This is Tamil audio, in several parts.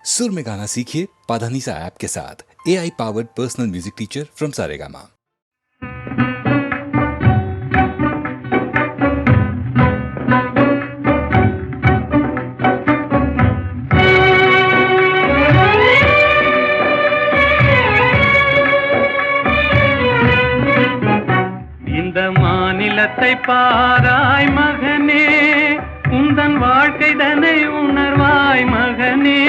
सुर में गाना सीखिए पाधानीसा ऐप के साथ। AI powered personal music teacher from Saregama. இந்த மாநிலத்தை பாராய் மகனே, உந்தன் வாழ்க்கை தனை உணர்வாய் மகனே.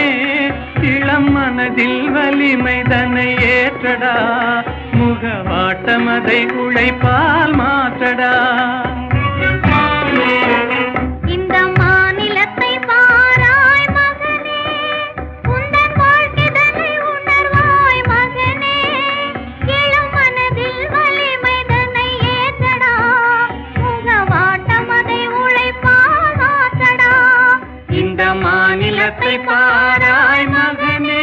இளம் மனதில் வலிமை தனை ஏற்றடா, முகவாட்டம் அதை உழைப்பால் மாற்றடா. இந்த மாநிலத்தை பாராய் மகனே, உந்தன் வாழ்க்கை தனை உணர்வாய் மகனே. இளம் மனதில் வலிமை தனை ஏற்றடா, முகவாட்டம் அதை உழைப்பால் மாற்றடா. இந்த மாநிலத்தை பாராய் மகனே.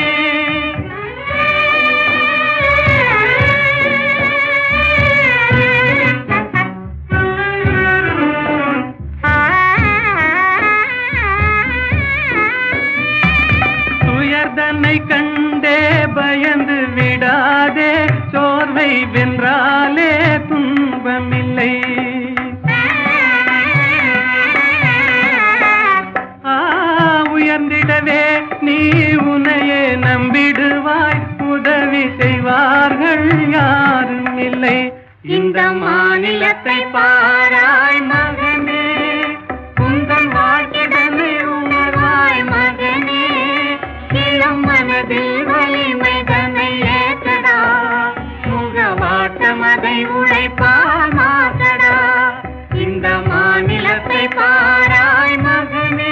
துயர்தனை கண்டே பயந்து விடாதே, சோர்வை வென்றாலே துன்பமில்லை. உயர்ந்திடவே நீ உன்னையே நம்பிடுவாய், உதவி செய்வார்கள் யாரும் இல்லை. இந்த மாநிலத்தை பாராய் மகனே, உந்தன் வாழ்க்கைதனை உணர்வாய் மகனே. இளம் மனதில் வலிமை தன்னை ஏற்றடா, முகவாட்டம் அதை உழைப்பால் மாற்றடா. இந்த மாநிலத்தை பாராய் மகனே.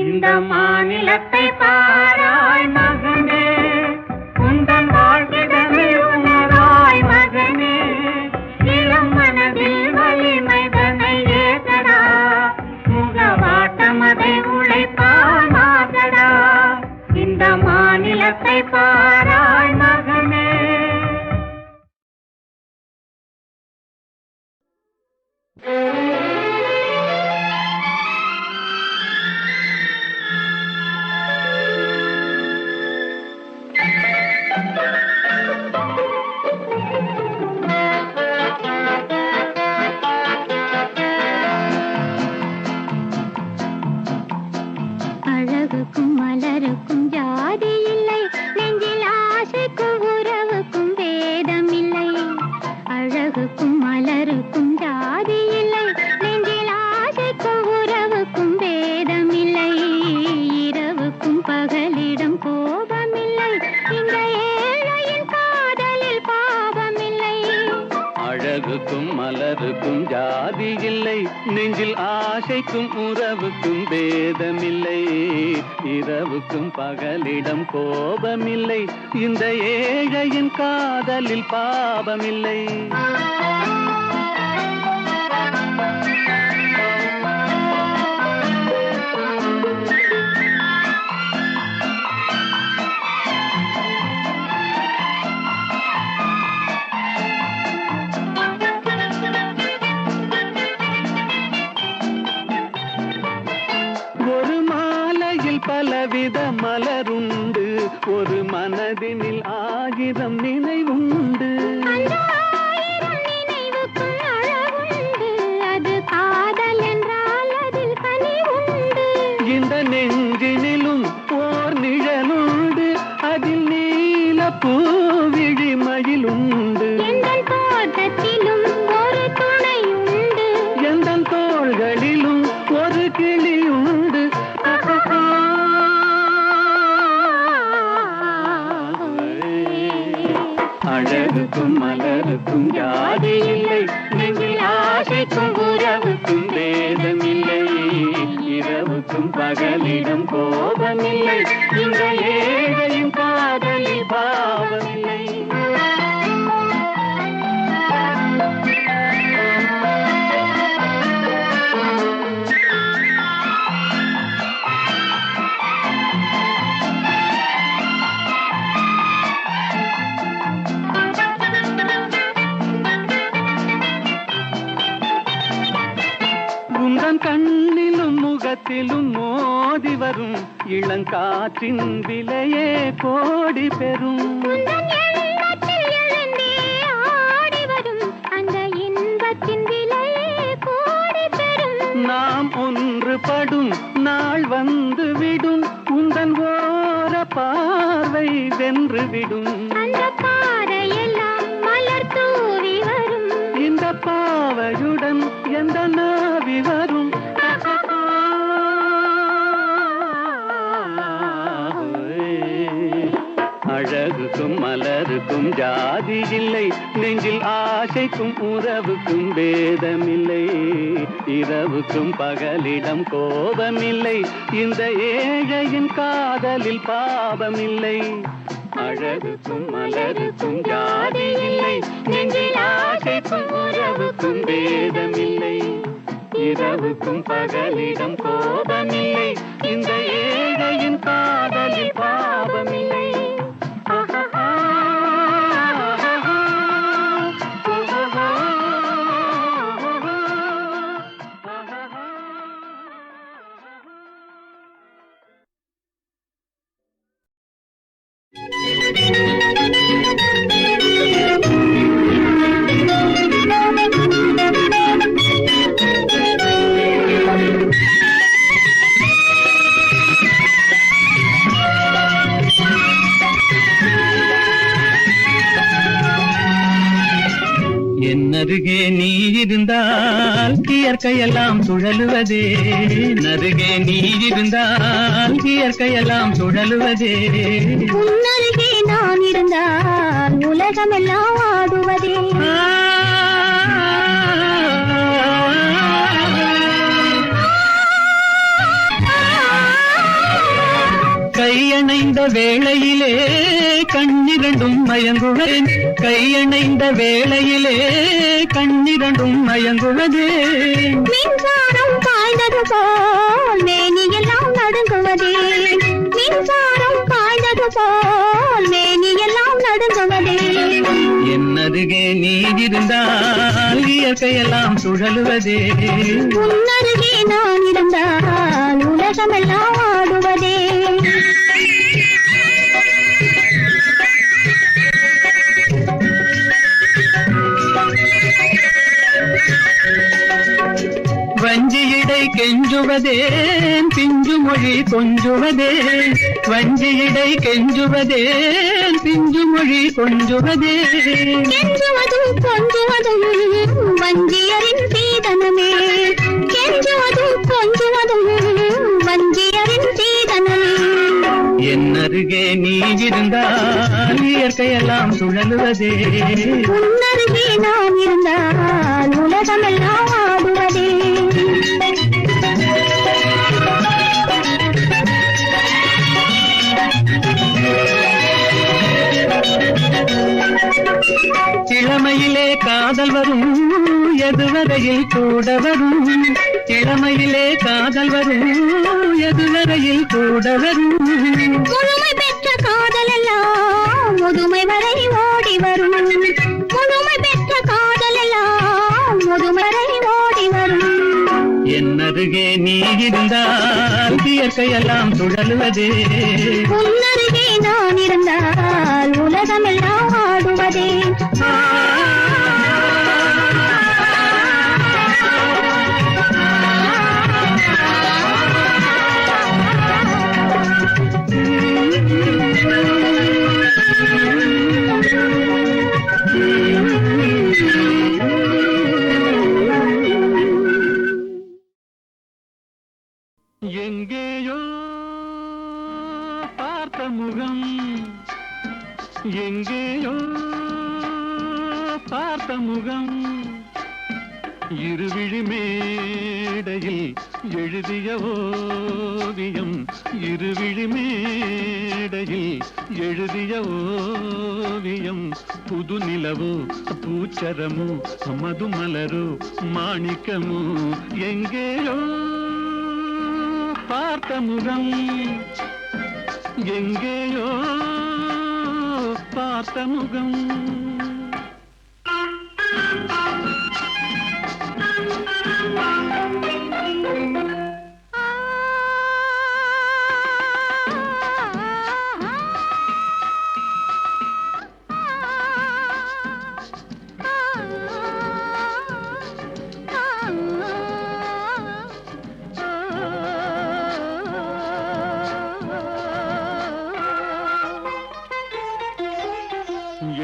இந்த மாநிலத்தை பாராய் மகனே, உந்தன் வாழ்க்கைதனை உணராய் மகனே. இளம் மனதில் வலிமை தன்னை ஏற்றடா, முகவாட்டம் அதை உழைப்பால் மாற்றடா. இந்த மாநிலத்தை பாராய் மகனே. அழகுக்கும் மலருக்கும் ஜாதி இல்லை, நெஞ்சில் ஆசைக்கும் உறவுக்கும் வேதம் இல்லை. அழகுக்கும் மலருக்கும் ஜாதி இல்லை, நெஞ்சில் ஆசைக்கும் உறவுக்கும் வேதம் இல்லை. இரவுக்கும் பகலிடம் கோபமில்லை, இந்த ஏழையின் காதலில் பாவமில்லை. அழகுக்கும் மலருக்கும் ஜாதி இல்லை, நெஞ்சில் ஆசைக்கும் உறவுக்கும் பேதமில்லை. இரவுக்கும் பகலிடம் கோபமில்லை, இந்த ஏழையின் காதலில் பாவமில்லை. ஒரு மாலையில் பலவித மலருண்டு, ஒரு மனதினில் ஆயிரம் நினைவுண்டு. அந்த ஆயிரம் நினைவுக்கும் அளவுண்டு, அது காதல் என்றால் அதில் கனிவுண்டு. இந்த நெஞ்சினிலும் ஓர் நிழலுண்டு, அதில் நீல பூவிழிமயிலுண்டு. எந்தன் தோட்டத்திலும் ஒரு துணையுண்டு, எந்தன் தோள்களிலும் ஒரு கிளியுண்டு. அழகு பகலிடம் கோபமில்லை இந்த ஏழையின் காதலில் பாவமில்லை உந்தன் கண்ணிலும் முகத்திலும் மோதி வரும் இளங்காற்றின் விலையே கோடி பெறும் உந்தன் எண்ணத்தில் எழுந்தே ஆடி வரும் அந்த இன்பத்தின் விலையே கோடி பெறும். நாம் ஒன்றுபடும் நாள் வந்து விடும் உந்தன் ஓர பார்வை வென்று விடும் அந்த பாறையெல்லாம் மலர் தூவி வரும் இந்த பாவையுடன் எந்த நாவி வரும் அழகுக்கும் மலருக்கும் ஜாதி இல்லை நெஞ்சில் ஆசைக்கும் உறவுக்கும் பேதமில்லை இரவுக்கும் பகலிடம் கோபமில்லை இந்த ஏழையின் காதலில் பாவமில்லை அழகுக்கும் மலருக்கும் ஜாதி இல்லை நெஞ்சில் ஆசைக்கும் உறவுக்கும் பேதமில்லை இரவுக்கும் பகலிடம் கோபமில்லை இந்த ஏழையின் காதலில் பாவமில்லை நருகே நீ இருந்தால் இயற்கையெல்லாம் சுழலுவதே நருகே நீ இருந்தால் இயற்கையெல்லாம் சுழலுவதே உன்னருகே நான் இருந்தால் உலகமெல்லாம் ஆடுவதே கையணைந்த வேளையிலே கண்ணிரண்டும் மயங்குவேன் கையணைந்த வேளையிலே கண்ணிரண்டும் மயங்குவதே மின்சாரம் பாய்ந்தது போல் மேனியெல்லாம் நடுங்குவதே மின்சாரம் பாய்ந்தது போல் மேனியெல்லாம் நடுங்குவதே என்னருகே நீ இருந்தால் இயற்கையெல்லாம் சுழலுவதே உன்னருகே நான் இருந்தால் உலகமெல்லாம் ஆடுவதே வஞ்சியிடை கெஞ்சுவதேன் பிஞ்சு மொழி கொஞ்சுவதேன் வஞ்சியிடை கெஞ்சுவதேன் பிஞ்சு மொழி கொஞ்சுவதே கெஞ்சுவதும் கொஞ்சுவதும் வஞ்சியரின் சீதனமே கெஞ்சுவதும் கொஞ்சுவதும் வஞ்சியரின் சீதனமே என்னருகே நீ இருந்தால் இயற்கையெல்லாம் சுழலுவதே உன்னருகே நான் இருந்தால் உலகமெல்லாம் ஆடுவதே இளமையிலே காதல் வரும் எதுவரையில் கூட வரும் இளமையிலே காதல் வரும் எதுவரையில் கூட வரும் முழுமை பெற்ற காதல் எல்லாம் முதுமை வரை ஓடி வரும் முழுமை பெற்ற காதல் எல்லாம் முதுமை வரை ஓடி வரும் என்னருகே நீ இருந்தால் இயற்கையெல்லாம் சுழலுவதே உன்னருகே நான் இருந்தால் உலகமெல்லாம் ஆடுவதே எங்கேயோ பார்த்த முகம் எங்கேயோ பார்த்த முகம் இருவிழி மேடையில் எழுதிய ஓவியம் இருவிழி மேடையில் எழுதிய ஓவியம் புது நிலவோ பூச்சரமோ மதுமலரோ மாணிக்கமோ எங்கேயோ பார்த்த முகம் எங்கேயோ பார்த்த முகம்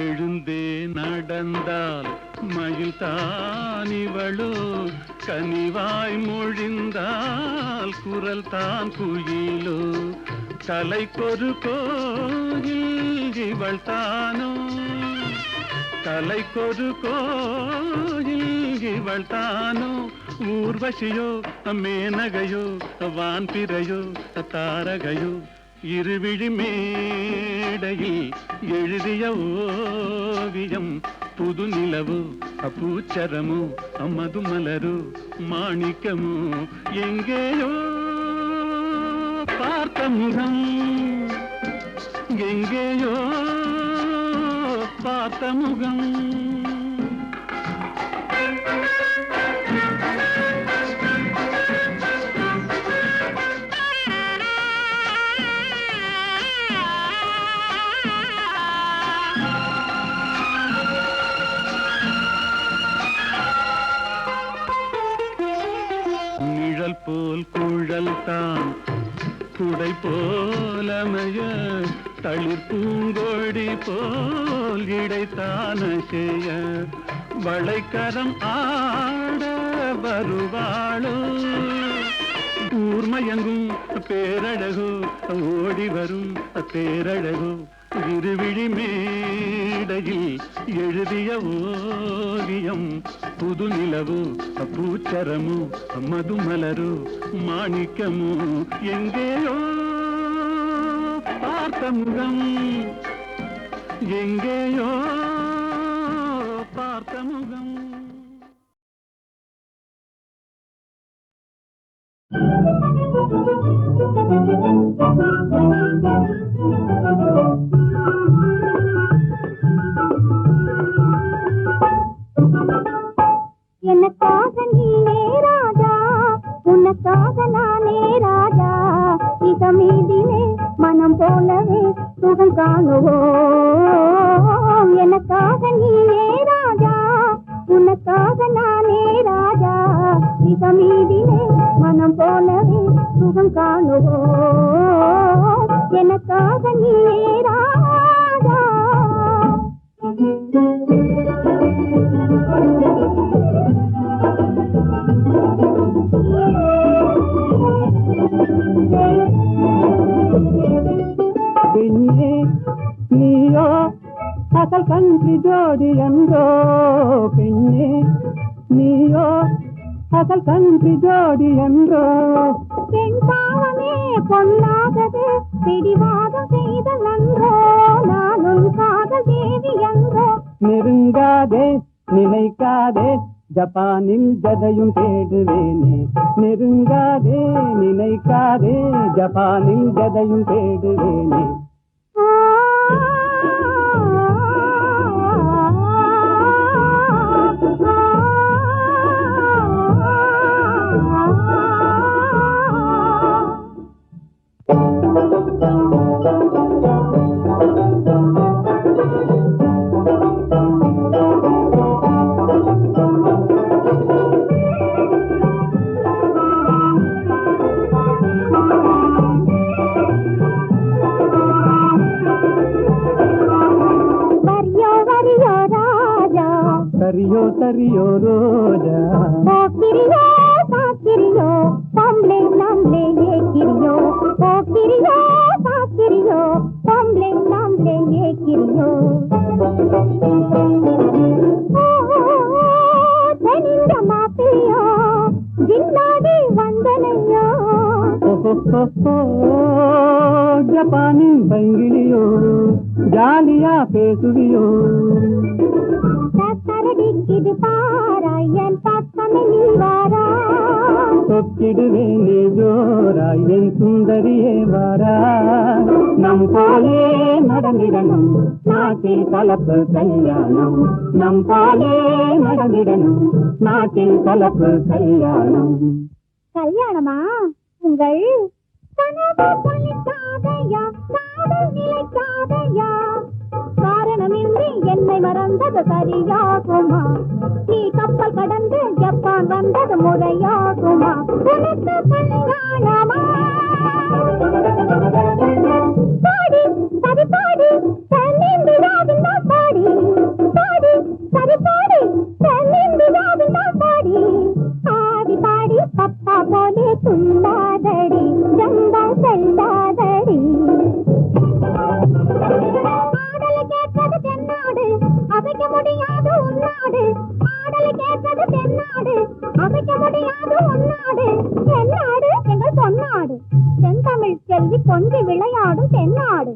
எழுந்தே நடந்தால் மயில் தானிவளோ கனிவாய் மொழிந்தால் குரல் தான் குயிலோ தலைக்கொரு கோயில் இவள் தானோ தலைக்கொரு கோயில் இவள் தானோ ஊர்வசியோ மேனகையோ வான்பிறையோ தாரகையோ இருவிழி மேடையில் எழுதிய ஓவியம் புது நிலவோ பூச்சரமோ மதுமலரோ மாணிக்கமோ எங்கேயோ பார்த்த முகம் எங்கேயோ பார்த்த முகம் நிழல் போல் குழல் தான் குடை போலமைய தளிர் பூங்கொடி போல் இடைத்தான செய்ய வளைக்கரம் ஆட வருவாளோ ஊர்மயங்கும் பேரழகோ ஓடி வரும் பேரழகோ இருவிழி மேடையில் எழுதிய ஓவியம் புது நிலவோ பூச்சரமோ மதுமலரோ மாணிக்கமோ எங்கேயோ பார்த்த முகம் எங்கேயோ பார்த்த முகம் எனக்காக நீனே ராஜா உனக்காக நானே ராஜா இதமீதிலே மனம் போலவே சுகம் காணுவோம் எனக்காக நீனே ராஜா உனக்காக நானே ராஜா இதமீதிலே மனம் போலவே சுகம் காணுவோம் எனக்காக நீனே ராஜா பெண்ணே நீயோ அசல் கன்றி ஜோடி என்றோ பெண்ணே நீயோ அசல் கன்றி ஜோடி என்றோ பெண் பாவமே பொல்லாதது பிடிவாதம் செய்தல் நன்றோ நானும் காதல் தேவி என்றோ நெருங்காதே நினைக்காதே ஜப்பானில் ஜதையும் தேடுவேனே நெருங்காதே நினைக்காதே ஜப்பானில் ஜதையும் தேடுவேனே Sario, sario, roja. Oh, kiriyo, sa kiriyo, pamble, namble, ye kiriyo. Oh, kiriyo, sa kiriyo, pamble, namble, ye kiriyo. Oh, teninga mapiyo, jinnadi vandane ஜப்பானின் பைங்கிலியோ ஜாலியா பேசுவியோ சரடிக்குது பாராயன் பக்கமே நீ வாரா தொக்கிடுவேன் நீ ஜோராய் என் சுந்தரியே வாரா நம் போலே நடந்திடணும் நாட்டில் கலப்பு கல்யாணம் நம் போலே நடந்திடணும் நாட்டில் கலப்பு கல்யாணம் கல்யாணமா உங்கள் கனவு பலிக்காதையா காதல் நிலைக்காதையா காரணமின்றி என்னை மறந்தது சரியாகுமா நீ கப்பல் கடந்து ஜப்பான் வந்தது முறையாகுமா உனக்கு கல்யாணமா பாடி சரி பாடி தன்னிந்து ராவிந்தா பாடி பாடி சரி பாடி தன்னிந்து ராவிந்தா பாடி ஆடி பாடி பப்பா போலே துள்ளாதடி ஜந்தா செல்லாதடி ஆடலை கேட்பது தென்னாடு அசைக்க முடியாது உன்னாடு ஆடலை கேட்பது தென்னாடு அசைக்க முடியாது உன்னாடு தென்னாடு எங்கள் பொன்னாடு தென்தமிழ் செல்வி கொஞ்சி விளையாடும் தென்னாடு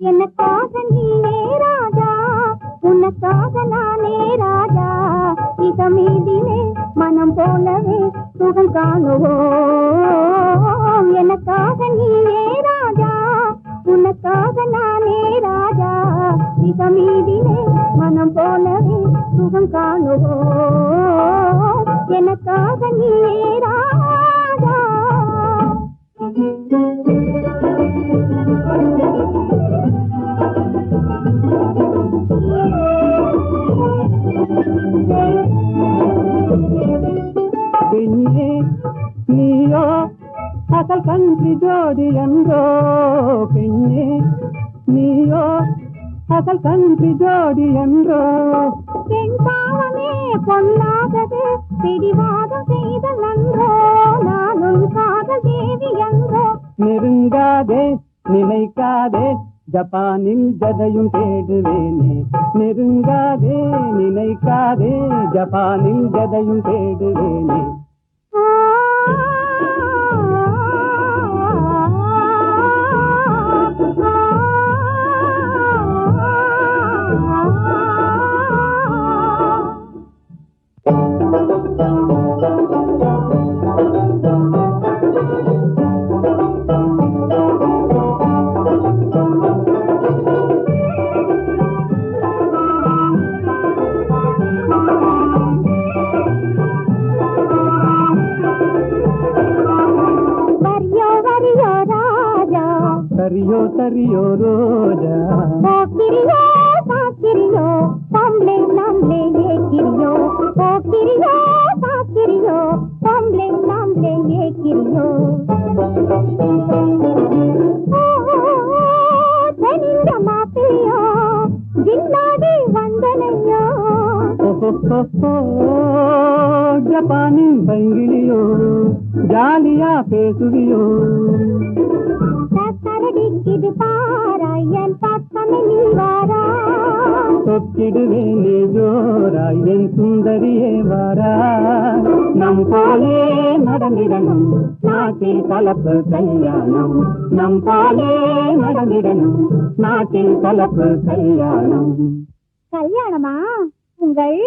எனக்காக நீயே ராஜா உனக்காக நானே ராஜா இதமீதிலே மனம் போலவே சுகம் காணுவோம் எனக்காக நீயே ராஜா உனக்காக நானே ராஜா இதமீதிலே மனம் போலவே சுகம் காணுவோம் எனக்காக நீயே ராஜா பெண்ணே நீயோ அசல் கன்றி ஜோடி என்றோ பெண்ணே நீயோ அசல் கன்றி ஜோடி என்றோ பெண் பாவமே பொல்லாதது பிடிவாதம் செய்த நன்றோ நானும் காதல் தேவி என்றோ நெருங்காதே நினைக்காதே ஜப்பானில் ஜதையும் தேடுவேனே நெருங்காதே நினைக்காதே ஜப்பானில் ஜதையும் தேடுவேனே சரியோ சரியோ ரோஜா போக்கிரியோ சாக்கிரியோ பொம்பளை நம்மளே ஏக்கிரியோ போக்கிரியோ சாக்கிரியோ பொம்பளை நம்மளே ஏக்கிரியோ தெரிஞ்ச மாப்பிள்ளையோ ஜின்னாடி வந்தனையோ ஜப்பானின் பைங்கிலியோ ஜாலியா பேசுவியோ சரடிக்குது பாராயன் பக்கமே நீ வாரா தொக்கிடுவேன் நீ ஜோராய் என் சுந்தரியே வாரா நம் போலே நடந்திடணும் நாட்டில் கலப்பு கல்யாணம் நம் போலே நடந்திடணும் நாட்டில் கலப்பு கல்யாணம் கல்யாணமா உங்கள்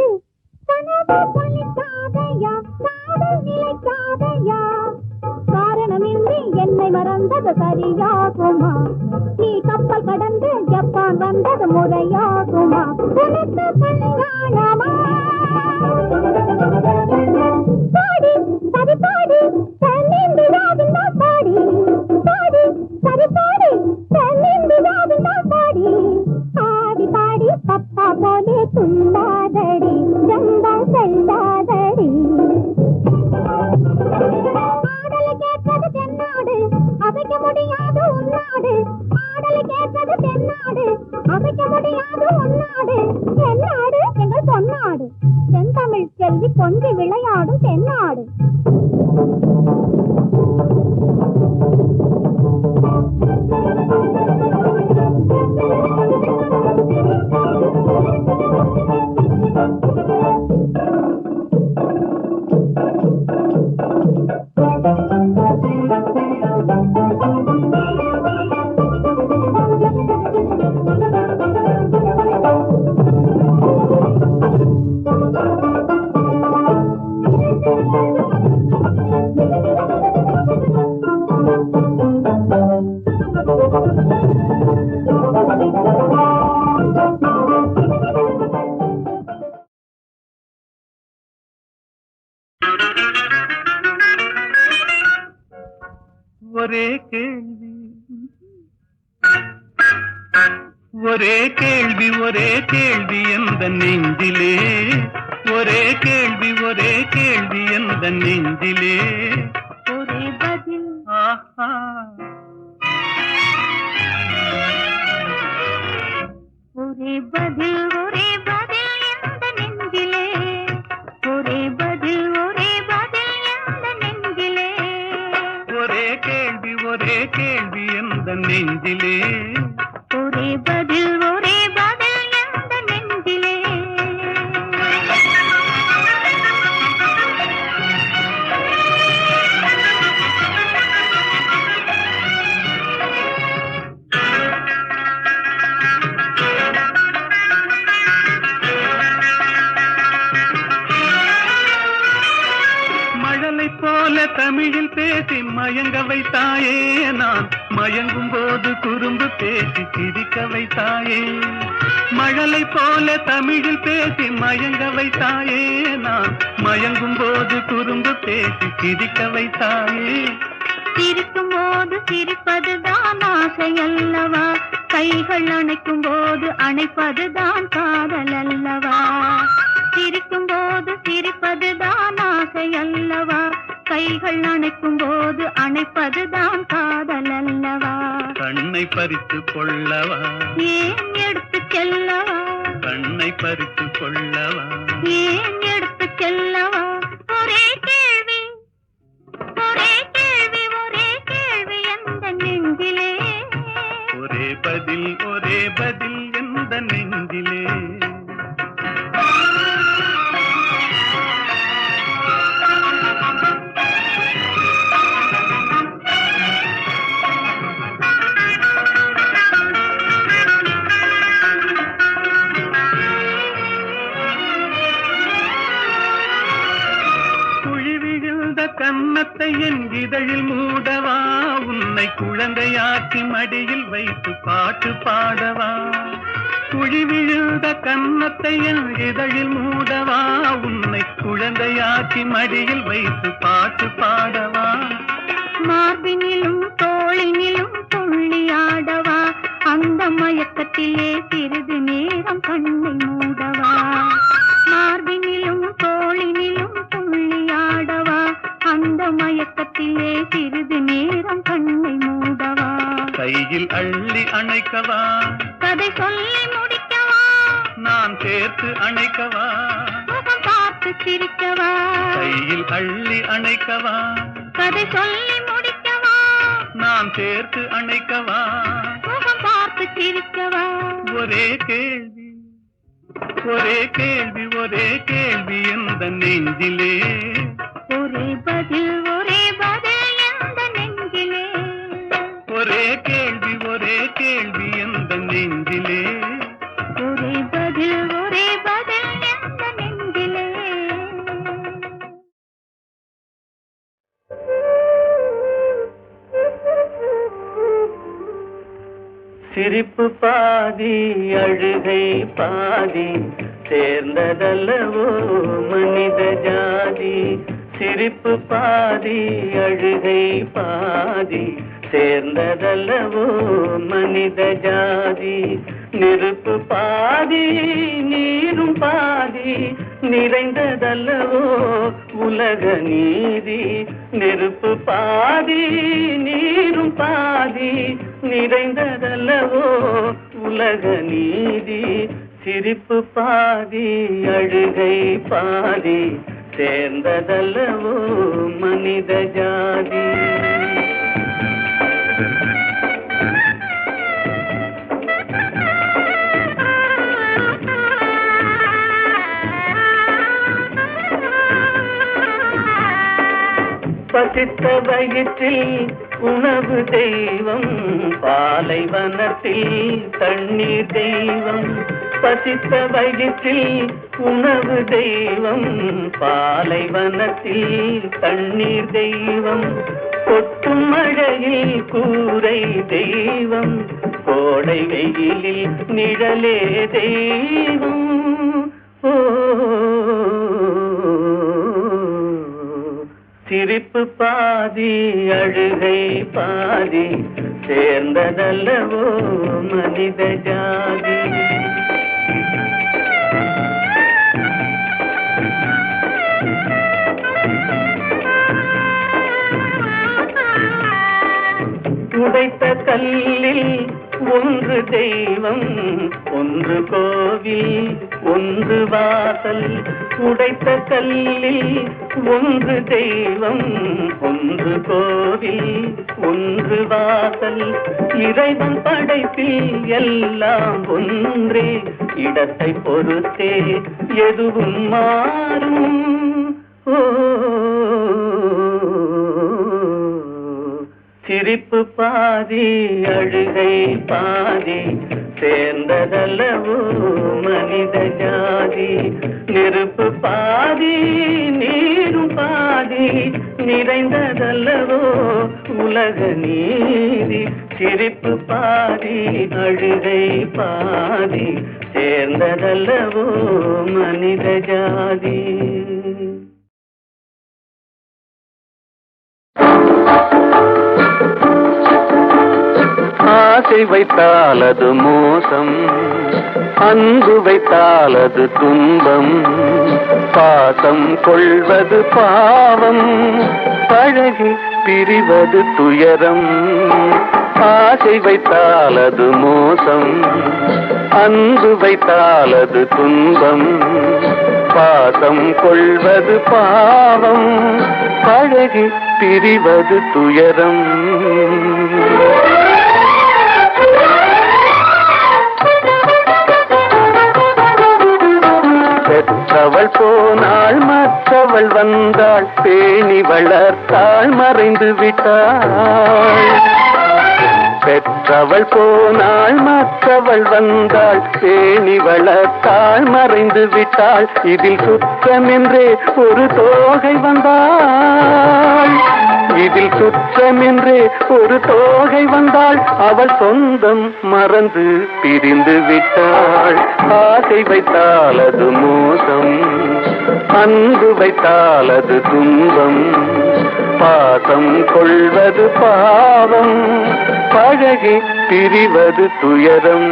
கனவு பலிக்காதையா காதல் நிலைக்காதையா காரணமின்றி என்னை மறந்தது சரியாகுமா? நீ கப்பல் கடந்து ஜப்பான் வந்தது முறையாகுமா? உனக்கு கல்யாணமா? பாடி சரி பாடி தென்னிந்தியாவின் தான் பாடி, பாடி சரி பாடி தென்னிந்தியாவின் தான் பாடி. ஆடி பாடி பப்பா போலே துள்ளாதடி, ஜந்தம் செல்லாதடி. ஆடலை கேட்பது தென்னாடு, அசைக்க முடியாது உன்னாடு. ஆடலை கேட்பது தென்னாடு, அசைக்க முடியாது உன்னாடு. தென்னாடு எங்கள் பொன்னாடு, தென்தமிழ் செல்வி கொஞ்சி விளையாடும் தென்னாடு. ஒரே கேள்வி ஒரே கேள்வி ஒரே கேள்வி எந்த நெஞ்சிலே, ஒரே கேள்வி ஒரே கேள்வி எந்த நெஞ்சிலே. ஒரே பதில் ஆஹா ஒரே பதில் ஒரே பதில் எந்த நெஞ்சிலே. ஒரே பதில் எந்த நெஞ்சிலே. ஒரே கேள்வி எந்த நெஞ்சிலே. ஒரே பதில் எந்த நெஞ்சிலே. மழலை போல தமிழில் பேசி மயங்க வைத்தாயே, நான் மயங்கும் போது குறும்பு பேசி சிரிக்க வைத்தாயே. மழலை போல தமிழில் பேசி மயங்க வைத்தாயே, நான் மயங்கும் போது குறும்பு பேசி சிரிக்க வைத்தாயே. சிரிக்கும் போது சிரிப்பதுதான் ஆசை அல்லவா? கைகள் அணைக்கும் போது அணைப்பதுதான் காதல் அல்லவா? சிரிக்கும் போது சிரிப்பதுதான் ஆசை அல்லவா? கைகள் அணைக்கும் போது அணைப்பதுதான் காதல் அல்லவா? கண்ணை பறித்து கொள்ளவா? ஏன் எடுத்து செல்லவா? கண்ணை பறித்து கொள்ளவா? ஏன் எடுத்து செல்லவா? ஒரே கேள்வி ஒரே கேள்வி ஒரே கேள்வி எந்த நெஞ்சிலே. ஒரே பதில் எந்த நெஞ்சிலே. கன்னத்தை என் இதழில் மூடவா? உன்னை குழந்தையாக்கி மடியில் வைத்து பாட்டு பாடவா? குழி விழுந்த கன்னத்தை என் இதழில் மூடவா? உன்னை குழந்தையாக்கி மடியில் வைத்து பாட்டு பாடவா? மார்பினிலும் தோளினிலும் துள்ளியாடவா? அந்த மயக்கத்திலே சிறிது நேரம் கண்ணை மூடவா? மார்பினிலும் தோளினிலும் துள்ளியாடவா? அந்த மயக்கத்திலே சிறிது நேரம் கண்ணை மூடவா? கையில் அள்ளி அணைக்கவா? கதை சொல்லி முடிக்கவா? நான் சேர்த்து அணைக்கவா? முகம் பார்த்து சிரிக்கவா? கையில் அள்ளி அணைக்கவா? கதை சொல்லி முடிக்கவா? நான் சேர்த்து அணைக்கவா? முகம் பார்த்து சிரிக்கவா? ஒரே கேள்வி ஒரே கேள்வி எந்த நெஞ்சிலே. ஒரே பதில் எந்த நெஞ்சிலே. ஒரே கேள்வி எந்த நெஞ்சிலே. ஒரே பதில் எந்த நெஞ்சிலே. சிரிப்பு பாதி அழுகை பாதி சேர்ந்ததல்லவோ மனித ஜாதி. சிரிப்பு பாதி அழுகை பாதி சேர்ந்ததல்லவோ மனித ஜாதி. நெருப்பு பாதி நீரும் பாதி நிறைந்ததல்லவோ உலக நீதி. நெருப்பு பாதி நீரும் பாதி நிறைந்ததல்லவோ உலக நீதி. சிரிப்பு பாதி அழுகை பாதி சேர்ந்ததல்லவோ மனித ஜாதி. பசித்த வயிற்றில் உணவு தெய்வம், பாலைவனத்தில் தண்ணீர் தெய்வம். பசித்த வயிற்றில் உணவு தெய்வம், பாலைவனத்தில் தண்ணீர் தெய்வம். கொட்டும் மழையில் கூரை தெய்வம், கோடை வெயிலில் நிழலே தெய்வம். ஓ சிரிப்பு பாதி அழுகை பாதி சேர்ந்ததல்லவோ மனித ஜாதி. உடைத்த கல்லில் ஒன்று தெய்வம், ஒன்று கோவில், ஒன்று வாசல். உடைத்த கல்லில் ஒன்று தெய்வம், ஒன்று கோவில், ஒன்று வாசல். இறைவன் படைப்பில் எல்லாம் ஒன்றே, இடத்தை பொறுத்தே எதுவும் மாறும். ஓ சிரிப்பு பாதி அழுகை பாதி சேர்ந்ததல்லவோ மனித ஜாதி. நெருப்பு பாதி நீரும் பாதி நிறைந்ததல்லவோ உலக நீதி. சிரிப்பு பாதி அழுகை பாதி சேர்ந்ததல்லவோ மனித ஜாதி. ஆசை வைத்தால் அது மோசம், அன்பு வைத்தால் அது துன்பம். பாசம் கொள்வது பாவம், பழகி பிரிவது துயரம். ஆசை வைத்தால் அது மோசம், அன்பு வைத்தால் அது துன்பம். பாசம் கொள்வது பாவம், பழகி பிரிவது துயரம். பெற்றவள் போனாள் மற்றவள் வந்தாள், பேணி வளர்த்தாள் மறைந்து விட்டாள். பெற்றவள் போனாள் மற்றவள் வந்தாள், பேணி வளர்த்தாள் மறைந்து விட்டாள். இதில் சுற்றமென்றே ஒரு தோகை வந்தாள், இதில் சுற்றமென்றே ஒரு தோகை வந்தாள். அவள் சொந்தம் மறந்து பிரிந்து விட்டாள். ஆசை வைத்தால் அது மோசம், அன்பு வைத்தால் அது துன்பம். பாசம் கொள்வது பாவம், பழகி பிரிவது துயரம்.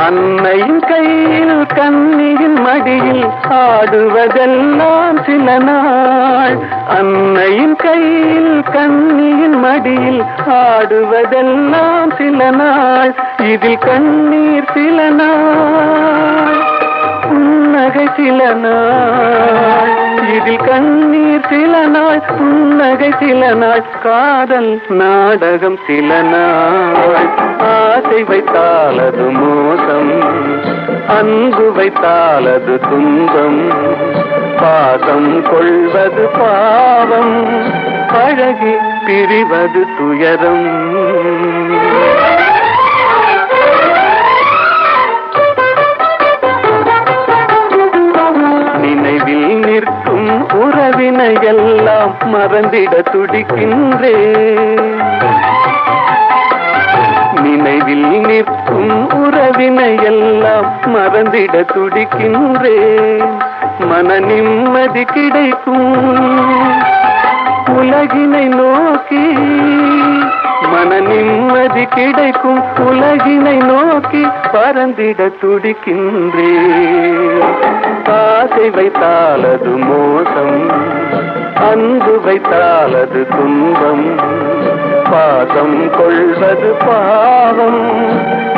அன்னையின் கையில் கண்ணியின் மடியில் ஆடுவதெல்லாம் சில நாள். அன்னையின் கையில் கண்ணியின் மடியில் ஆடுவதெல்லாம் சில நாள். இதில் கண்ணீர் சில நாள், புன்னகை சில நாள். இதில் கண்ணீர் சில நாள், புன்னகை சில நாள். காதல் நாடகம் சில நாள். ஆசை வைத்தால் அது மோசம், அன்பு வைத்தால் அது துன்பம். பாசம் கொள்வது பாவம், பழகி பிரிவது துயரம். உறவினை எல்லாம் மறந்திட துடிக்கின்றேன். நினைவில் நிற்கும் உறவினை எல்லாம் மறந்திட துடிக்கின்றேன். மன நிம்மதி கிடைக்கும் உலகினை நோக்கி, மன நிம்மதி கிடைக்கும் உலகினை நோக்கி பறந்திட துடிக்கின்றேன். ஆசை வைத்தாலது மோசம், அன்பு வைத்தாலது துன்பம், பாசம் கொள்வது பாவம்,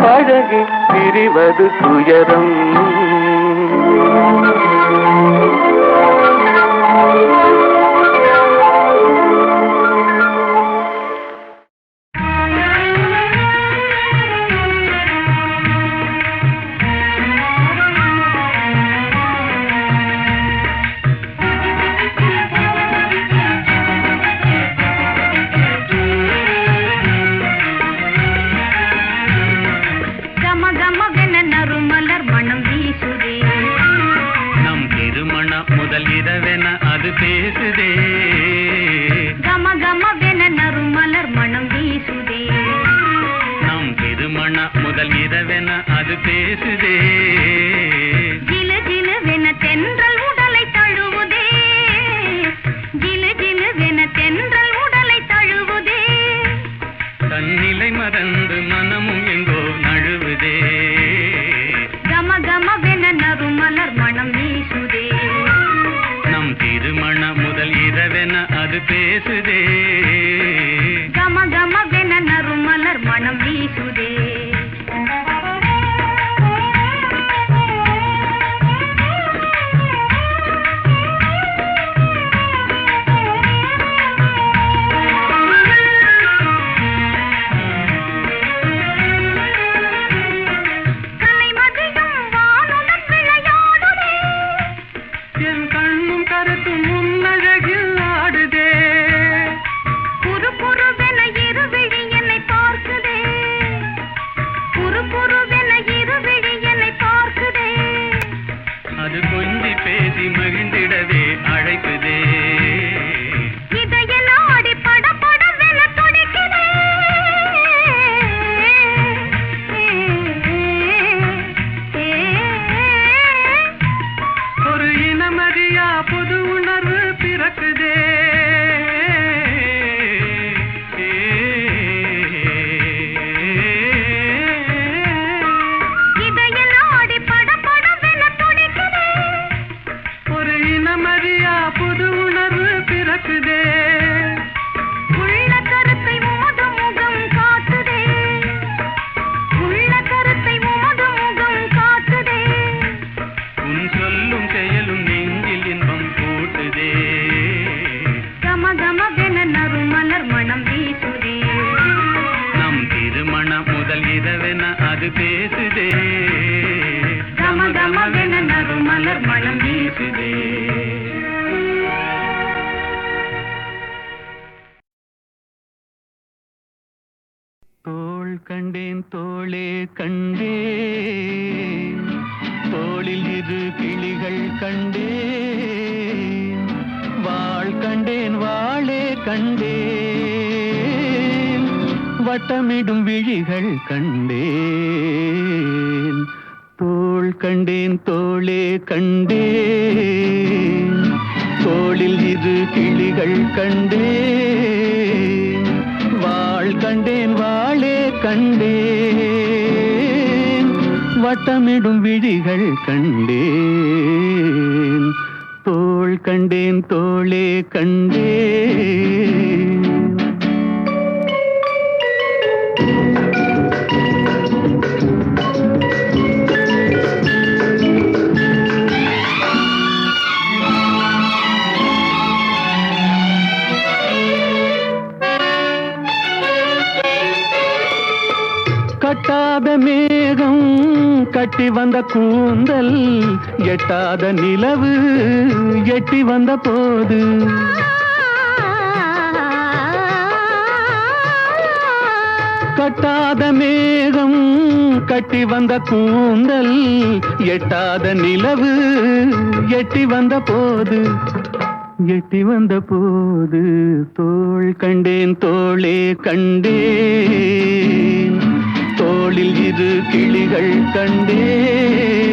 பழகி பிரிவது துயரம். முதல் இரவென அது பேசுதே, கம கமவென நறுமலர் மனம் வீசுதே. நம் திருமண முதல் இரவென அது பேசுதே. ஜிலு ஜிலுவென தென்றல் உடலை தழுவுதே, ஜிலு ஜிலுவென தென்றல் உடலை தழுவுதே. தன்னிலை மறந்து மனமும் எங்கோ நழுவுதே. கம கமவென நறுமலர் மனம் வீசுதே. நம் திருமண முதல் இரவென அது பேசுதே, கம கமவென நறுமலர் மனம் வீசுதே. தோள் கண்டேன் தோளே கண்டேன், தோளில் இரு கிளிகள் கண்டேன், வாள் கண்டேன் வாளே கண்டேன், வட்டமிடும் விழிகள் கண்டேன். தோள் கண்டேன் தோளே கண்டேன், தோளில் இரு கிளிகள் கண்டேன், வாள் கண்டேன் வாளே கண்டேன், வட்டமிடும் விழிகள் கண்டேன். தோள் கண்டேன் தோளே கண்டேன். கட்டாத மேகம் கட்டி வந்த கூந்தல், எட்டாத நிலவு எட்டி வந்த போது, கட்டாத மேகம் கட்டி வந்த கூந்தல், எட்டாத நிலவு எட்டி வந்த போது, எட்டி வந்த போது தோள் கண்டேன் தோளே கண்டேன் தோளில் இரு கிளிகள் கண்டேன்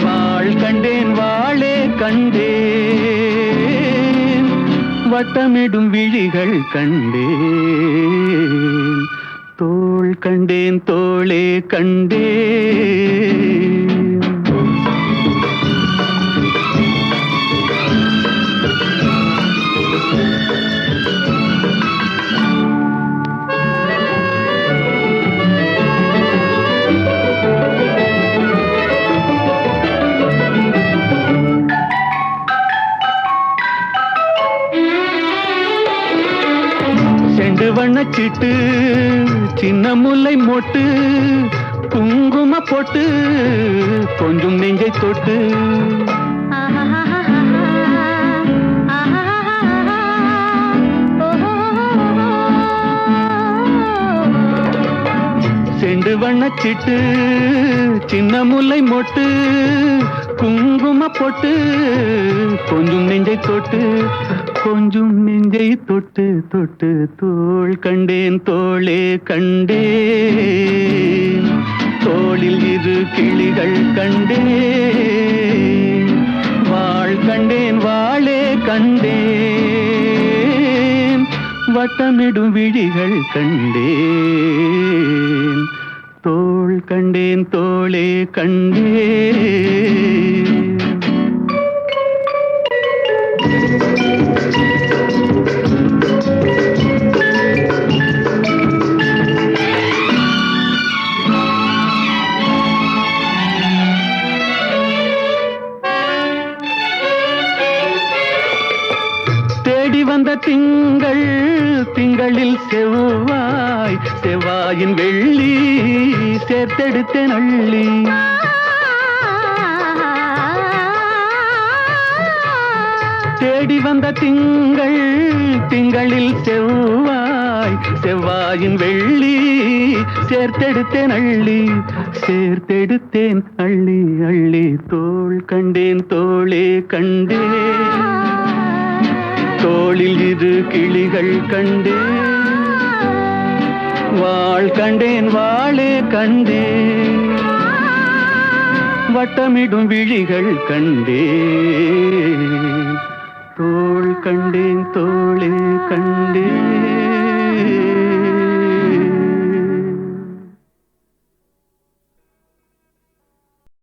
வாள் கண்டேன் வாளே கண்டேன் வட்டமிடும் விழிகள் கண்டேன் தோள் கண்டேன் தோளே கண்டேன் வண்ணச்சிட்டு சின்ன முல்லை மொட்டு குங்கும போட்டு கொஞ்சம் நெஞ்சை தொட்டு செண்டு வண்ணச்சிட்டு சின்ன முல்லை மொட்டு குங்கும போட்டு கொஞ்சம் நெஞ்சை தொட்டு கொஞ்சம் நெஞ்சை தொட்டு தொட்டு தோள் கண்டேன் தோளே கண்டேன் தோளில் இரு கிளிகள் கண்டேன் வாள் கண்டேன் வாளே கண்டேன் வட்டமிடும் விழிகள் கண்டேன் தோள் கண்டேன் தோளே கண்டேன் வந்த திங்கள் திங்களில் செவ்வாய் செவ்வாயின் வெள்ளி சேர்த்தெடுத்தேன் அள்ளி தேடி வந்த திங்கள் திங்களில் செவ்வாய் செவ்வாயின் வெள்ளி சேர்த்தெடுத்தேன் அள்ளி சேர்த்தெடுத்தேன் அள்ளி அள்ளி தோள் கண்டேன் தோளே கண்டேன் தோளில் இரு கிளிகள் கண்டேன் வாள் கண்டேன் வாளே கண்டேன் வட்டமிடும் விழிகள் கண்டேன் தோள் கண்டேன் தோளே கண்டேன்